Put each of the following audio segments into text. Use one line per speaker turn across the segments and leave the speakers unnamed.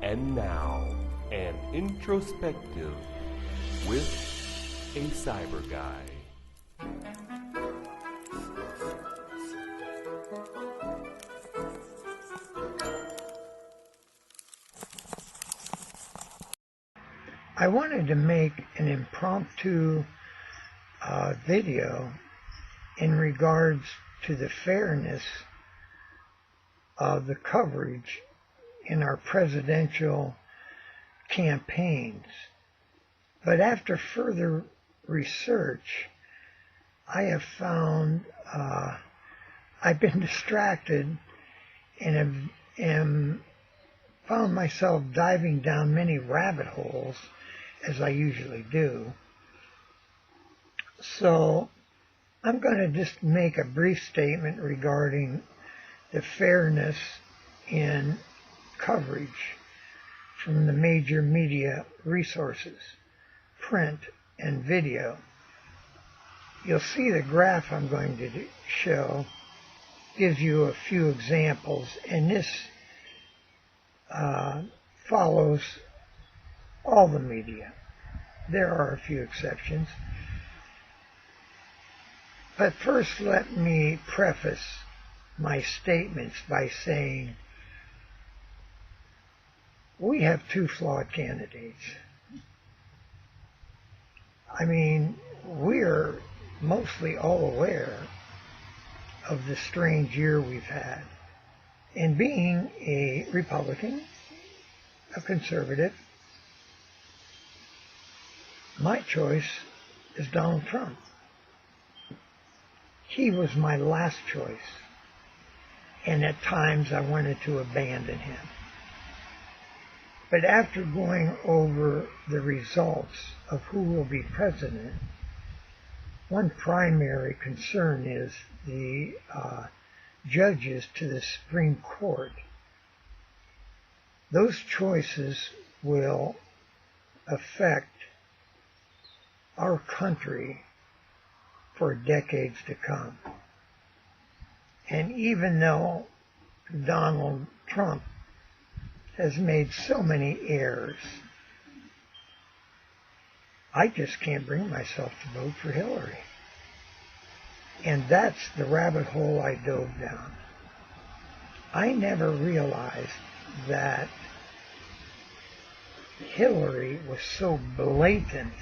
And now, an introspective with a cyber guy.
I wanted to make an impromptu video in regards to the fairness of the coverage in our presidential campaigns. But after further research, I have found I've been distracted and am found myself diving down many rabbit holes, as I usually do. So I'm going to just make a brief statement regarding the fairness in coverage from the major media resources, print and video. You'll see the graph I'm going to show gives you a few examples, and this follows all the media. There are a few exceptions. But first, let me preface my statements by saying we have two flawed candidates. I mean, we're mostly all aware of the strange year we've had. And being a Republican, a conservative, my choice is Donald Trump. He was my last choice, and at times I wanted to abandon him. But after going over the results of who will be president, one primary concern is the judges to the Supreme Court. Those choices will affect our country for decades to come. And even though Donald Trump has made so many errors, I just can't bring myself to vote for Hillary. And that's the rabbit hole I dove down. I never realized that Hillary was so blatant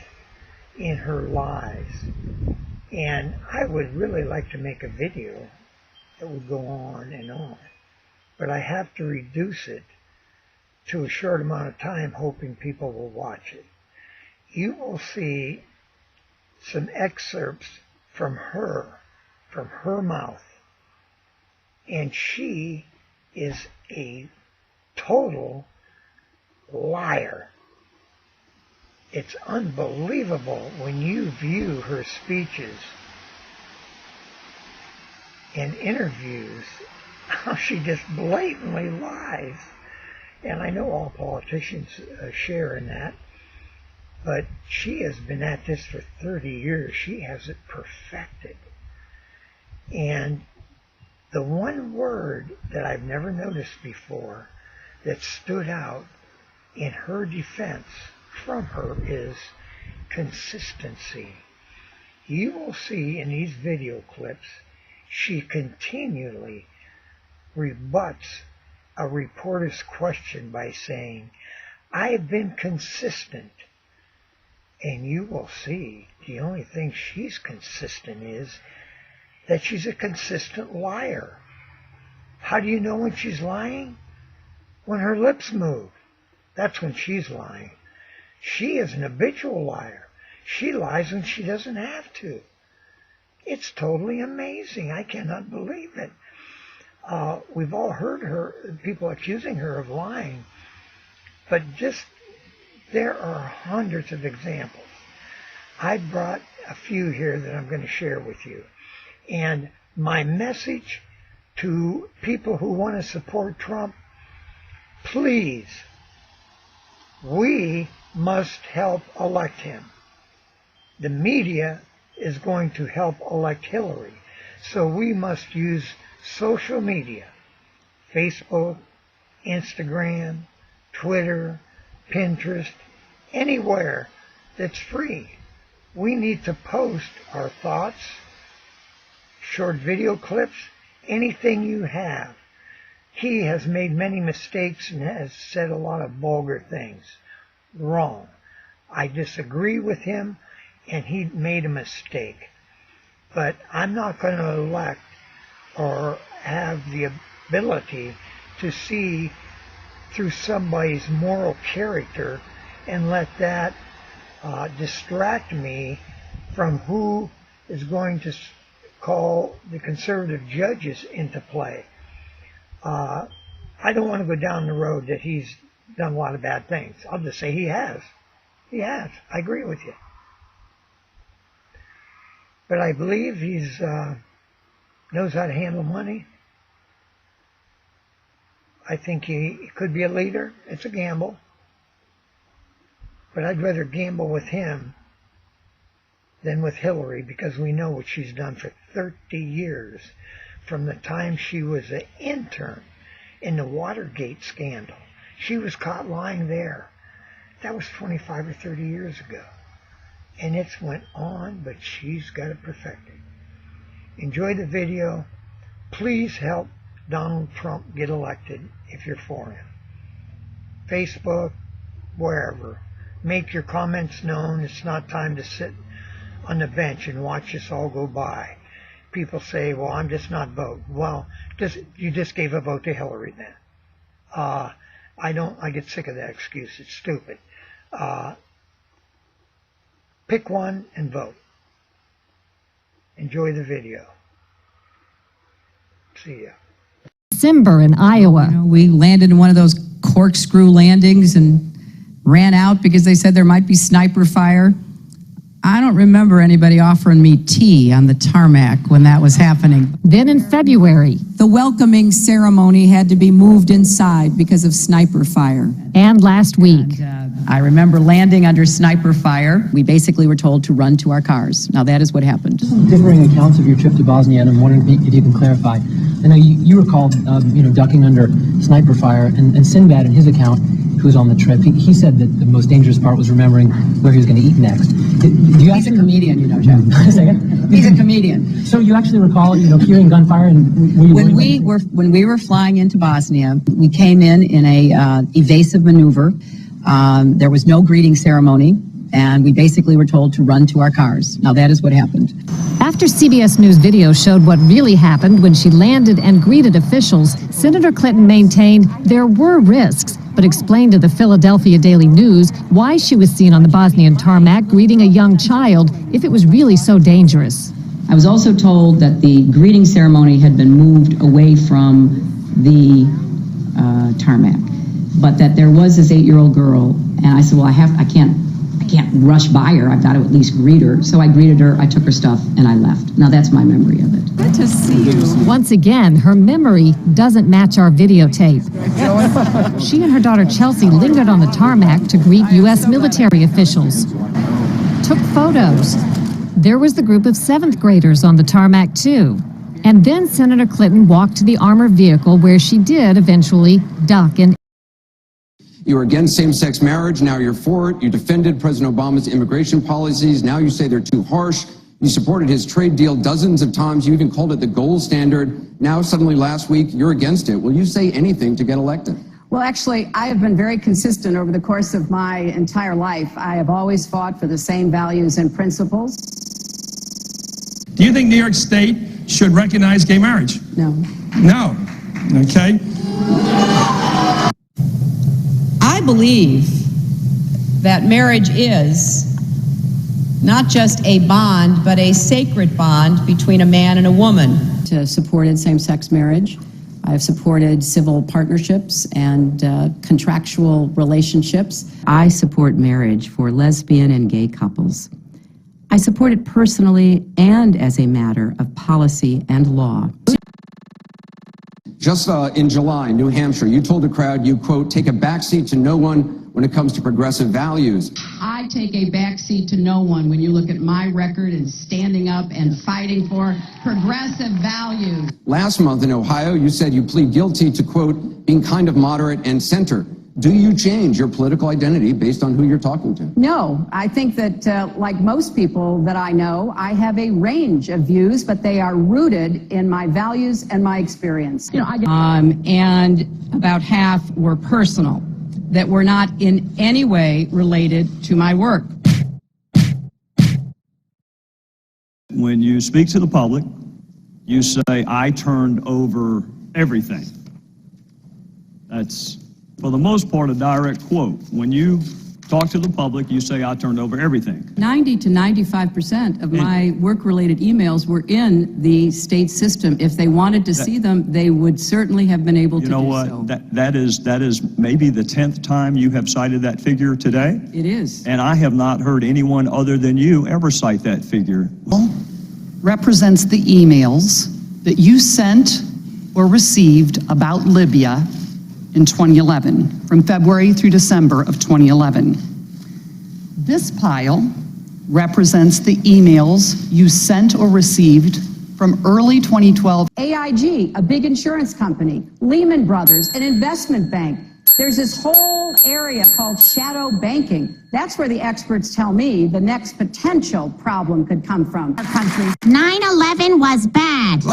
in her lies. And I would really like to make a video that would go on and on. But I have to reduce it to a short amount of time, hoping people will watch it. You will see some excerpts from her mouth. And she is a total liar. It's unbelievable when you view her speeches and interviews, how she just blatantly lies. And I know all politicians share in that, but she has been at this for 30 years. She has it perfected. And the one word that I've never noticed before that stood out in her defense from her is consistency. You will see in these video clips she continually rebuts a reporter's question by saying, "I've been consistent." And you will see the only thing she's consistent is that she's a consistent liar. How do you know when she's lying? When her lips move. That's when she's lying. She is an habitual liar. She lies when she doesn't have to. It's totally amazing. I cannot believe it. We've all heard people accusing her of lying, but there are hundreds of examples. I brought a few here that I'm going to share with you. And my message to people who want to support Trump, please, we must help elect him. The media is going to help elect Hillary. So we must use social media, Facebook, Instagram, Twitter, Pinterest, anywhere that's free. We need to post our thoughts, short video clips, anything you have. He has made many mistakes and has said a lot of vulgar things. Wrong. I disagree with him, and he made a mistake. But I'm not going to elect or have the ability to see through somebody's moral character and let that distract me from who is going to call the conservative judges into play. I don't want to go down the road that he's done a lot of bad things. I'll just say he has. He has. I agree with you. But I believe he's knows how to handle money. I think he could be a leader. It's a gamble. But I'd rather gamble with him than with Hillary, because we know what she's done for 30 years, from the time she was an intern in the Watergate scandal. She was caught lying there. That was 25 or 30 years ago. And it's went on, but she's got it perfected. Enjoy the video. Please help Donald Trump get elected if you're for him. Facebook, wherever. Make your comments known. It's not time to sit on the bench and watch this all go by. People say, well, I'm just not voting. Well, you just gave a vote to Hillary then. I get sick of that excuse. It's stupid. Pick one and vote. Enjoy the video. See ya.
Cimber in Iowa.
We landed in one of those corkscrew landings and ran out because they said there might be sniper fire. I don't remember anybody offering me tea on the tarmac when that was happening.
Then in February.
The welcoming ceremony had to be moved inside because of sniper fire.
And last week.
I remember landing under sniper fire. We basically were told to run to our cars. Now that is what happened.
Differing accounts of your trip to Bosnia, and I'm wondering if you can clarify. I know you recalled, ducking under sniper fire, and Sinbad in his account, who was on the trip, he said that the most dangerous part was remembering where he was going to eat next.
He's a comedian, Jeff. He's a comedian.
So you actually recall, hearing gunfire, and were you
when we were flying into Bosnia, we came in a evasive maneuver. There was no greeting ceremony, and we basically were told to run to our cars. Now that is what happened.
After CBS News video showed what really happened when she landed and greeted officials, Senator Clinton maintained there were risks, but explained to the Philadelphia Daily News why she was seen on the Bosnian tarmac greeting a young child if it was really so dangerous.
I was also told that the greeting ceremony had been moved away from the tarmac, but that there was this 8-year-old girl, and I said, well, I can't rush by her. I've got to at least greet her. So I greeted her, I took her stuff, and I left. Now that's my memory of it.
Good to see you. Once again, her memory doesn't match our videotape. She and her daughter Chelsea lingered on the tarmac to greet U.S. military officials. Took photos. There was the group of 7th graders on the tarmac too. And then Senator Clinton walked to the armored vehicle where she did eventually duck and
You were against same-sex marriage, now you're for it. You defended President Obama's immigration policies, now you say they're too harsh. You supported his trade deal dozens of times, you even called it the gold standard. Now suddenly last week, you're against it. Will you say anything to get elected?
Well, actually, I have been very consistent over the course of my entire life. I have always fought for the same values and principles.
Do you think New York State should recognize gay marriage?
No.
No. Okay.
I believe that marriage is not just a bond, but a sacred bond between a man and a woman.
Supported same-sex marriage. I have supported civil partnerships and contractual relationships.
I support marriage for lesbian and gay couples. I support it personally and as a matter of policy and law.
Just in July, New Hampshire, you told the crowd you, quote, take a backseat to no one when it comes to progressive values.
I take a backseat to no one when you look at my record and standing up and fighting for progressive values.
Last month in Ohio, you said you plead guilty to, quote, being kind of moderate and center. Do you change your political identity based on who you're talking to?
No, I think that, like most people that I know, I have a range of views, but they are rooted in my values and my experience.
And about half were personal, that were not in any way related to my work.
When you speak to the public, you say, I turned over everything. That's, for the most part, a direct quote. When you talk to the public, you say, I turned over everything.
90 to 95% of my work-related emails were in the state system. If they wanted to see them, they would certainly have been able to do so.
You know what? That is maybe the 10th time you have cited that figure today.
It is.
And I have not heard anyone other than you ever cite that figure.
Represents the emails that you sent or received about Libya in 2011, from February through December of 2011. This pile represents the emails you sent or received from early 2012.
AIG, a big insurance company, Lehman Brothers, an investment bank. There's this whole area called shadow banking. That's where the experts tell me the next potential problem could come from our country.
9/11 was bad.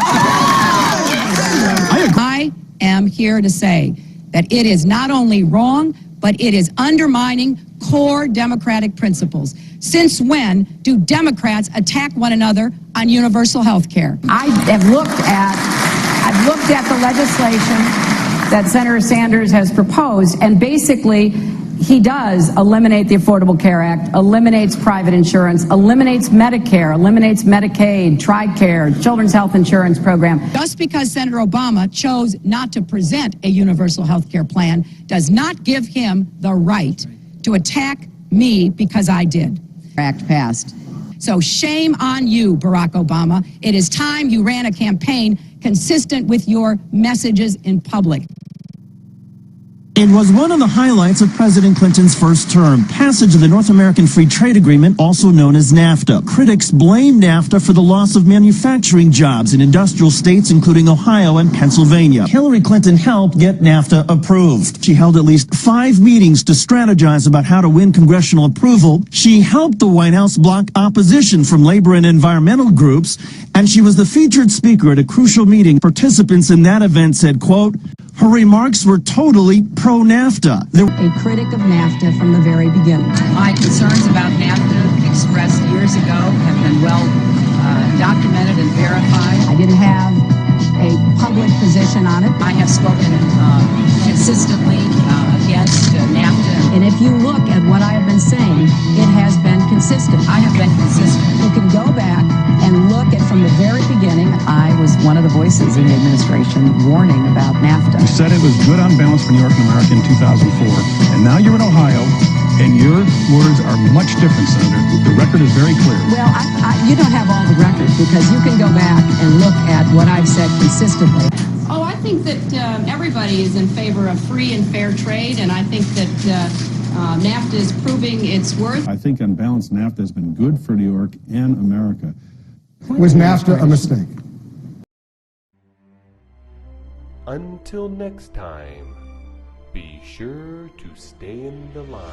I am here to say that it is not only wrong, but it is undermining core democratic principles. Since when do Democrats attack one another on universal health care?
I've looked at the legislation that Senator Sanders has proposed, and basically he does eliminate the Affordable Care Act, eliminates private insurance, eliminates Medicare, eliminates Medicaid, TRICARE, Children's Health Insurance Program.
Just because Senator Obama chose not to present a universal health care plan does not give him the right to attack me because I did.
Act passed.
So shame on you, Barack Obama. It is time you ran a campaign consistent with your messages in public.
It was one of the highlights of President Clinton's first term, passage of the North American Free Trade Agreement, also known as NAFTA. Critics blame NAFTA for the loss of manufacturing jobs in industrial states, including Ohio and Pennsylvania. Hillary Clinton helped get NAFTA approved. She held at least 5 meetings to strategize about how to win congressional approval. She helped the White House block opposition from labor and environmental groups, and she was the featured speaker at a crucial meeting. Participants in that event said, quote, her remarks were totally pro-NAFTA.
A critic of NAFTA from the very beginning.
My concerns about NAFTA expressed years ago have been well documented and verified.
I didn't have a public position on it.
I have spoken consistently against NAFTA.
And if you look at what I have been saying, it has been consistent.
I have been consistent.
You can go back and look at from the very beginning.
I was one of the voices in the administration warning about NAFTA.
You said it was good on balance for New York and America in 2004, and now you're in Ohio, and your words are much different, Senator. The record is very clear.
Well, you don't have all the record, because you can go back and look at what I've said consistently.
Oh, I think that everybody is in favor of free and fair trade, and I think that NAFTA is proving its worth.
I think on balance, NAFTA has been good for New York and America.
Was NAFTA a mistake?
Until next time, be sure to stay in the line.